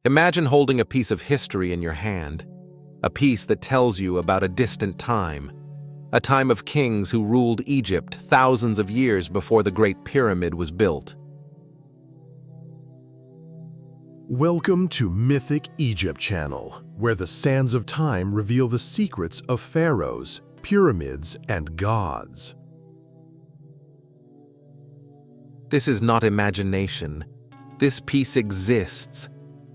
Imagine holding a piece of history in your hand, a piece that tells you about a distant time, a time of kings who ruled Egypt thousands of years before the Great Pyramid was built. Welcome to Mythic Egypt channel, where the sands of time reveal the secrets of pharaohs, pyramids, and gods. This is not imagination. This piece exists.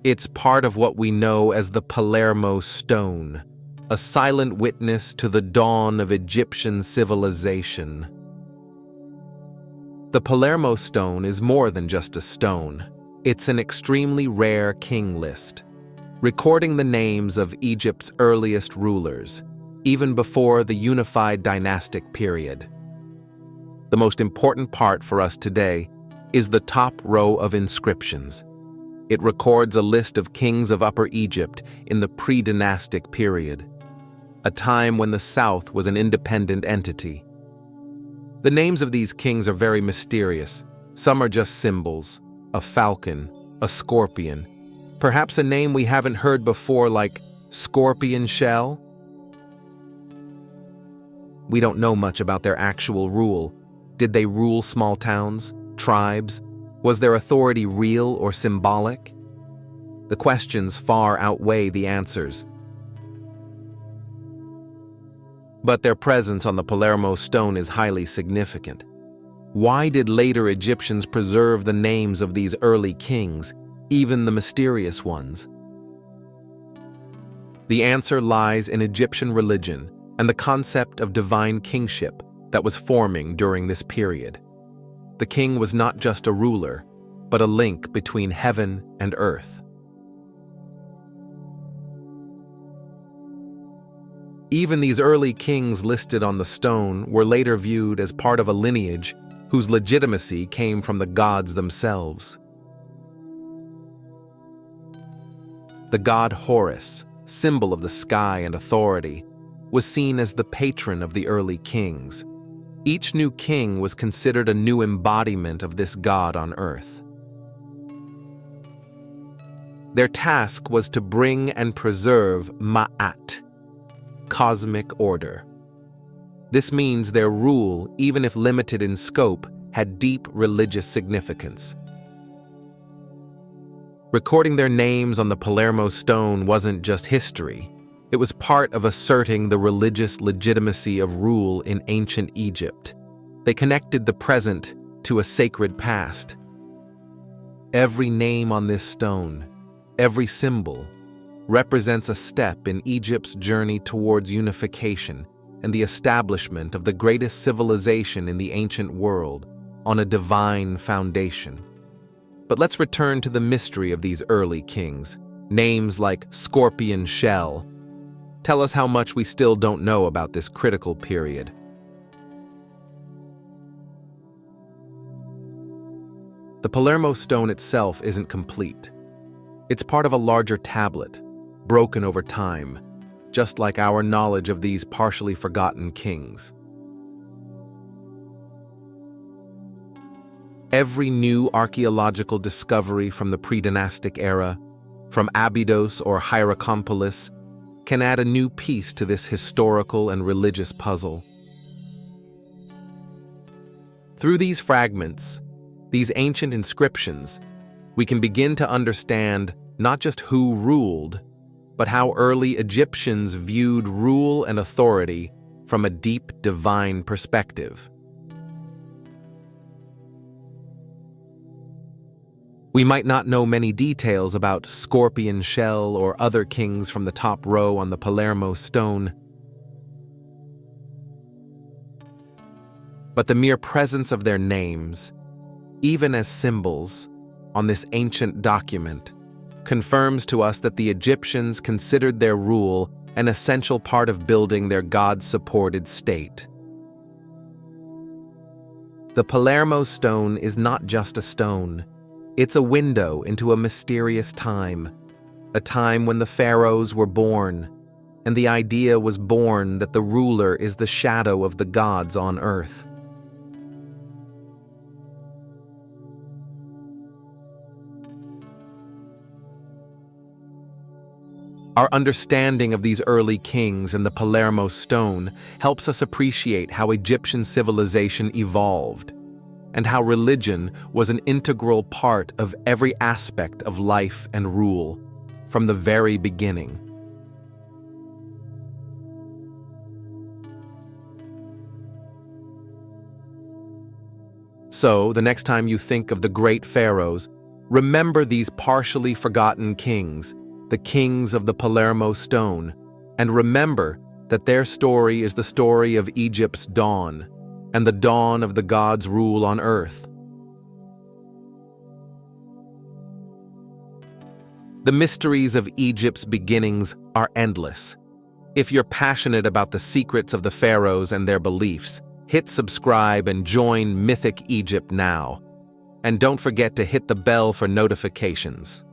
It's part of what we know as the Palermo Stone, a silent witness to the dawn of Egyptian civilization. The Palermo Stone is more than just a stone. It's an extremely rare king list, recording the names of Egypt's earliest rulers, even before the unified dynastic period. The most important part for us today is the top row of inscriptions. It records a list of kings of Upper Egypt in the pre-dynastic period, a time when the South was an independent entity. The names of these kings are very mysterious. Some are just symbols: a falcon, a scorpion, perhaps a name we haven't heard before like scorpion shell. We don't know much about their actual rule. Did they rule small towns, tribes? Was their authority real or symbolic? The questions far outweigh the answers. But their presence on the Palermo Stone is highly significant. Why did later Egyptians preserve the names of these early kings, even the mysterious ones? The answer lies in Egyptian religion and the concept of divine kingship that was forming during this period. The king was not just a ruler, but a link between heaven and earth. Even these early kings listed on the stone were later viewed as part of a lineage whose legitimacy came from the gods themselves. The god Horus, symbol of the sky and authority, was seen as the patron of the early kings. Each new king was considered a new embodiment of this god on earth. Their task was to bring and preserve Ma'at, cosmic order. This means their rule, even if limited in scope, had deep religious significance. Recording their names on the Palermo Stone wasn't just history. It was part of asserting the religious legitimacy of rule in ancient Egypt. They connected the present to a sacred past. Every name on this stone, every symbol, represents a step in Egypt's journey towards unification and the establishment of the greatest civilization in the ancient world on a divine foundation. But let's return to the mystery of these early kings. Names like Scorpion Shell tell us how much we still don't know about this critical period. The Palermo Stone itself isn't complete. It's part of a larger tablet, broken over time, just like our knowledge of these partially forgotten kings. Every new archaeological discovery from the pre-dynastic era, from Abydos or Hierakonpolis, can add a new piece to this historical and religious puzzle. Through these fragments, these ancient inscriptions, we can begin to understand not just who ruled, but how early Egyptians viewed rule and authority from a deep divine perspective. We might not know many details about Scorpion Shell or other kings from the top row on the Palermo Stone, but the mere presence of their names, even as symbols, on this ancient document, confirms to us that the Egyptians considered their rule an essential part of building their God-supported state. The Palermo Stone is not just a stone. It's a window into a mysterious time, a time when the pharaohs were born, and the idea was born that the ruler is the shadow of the gods on earth. Our understanding of these early kings and the Palermo stone helps us appreciate how Egyptian civilization evolved, and how religion was an integral part of every aspect of life and rule from the very beginning. So, the next time you think of the great pharaohs, remember these partially forgotten kings, the kings of the Palermo stone, and remember that their story is the story of Egypt's dawn and the dawn of the gods' rule on earth. The mysteries of Egypt's beginnings are endless. If you're passionate about the secrets of the pharaohs and their beliefs, hit subscribe and join Mythic Egypt now. And don't forget to hit the bell for notifications.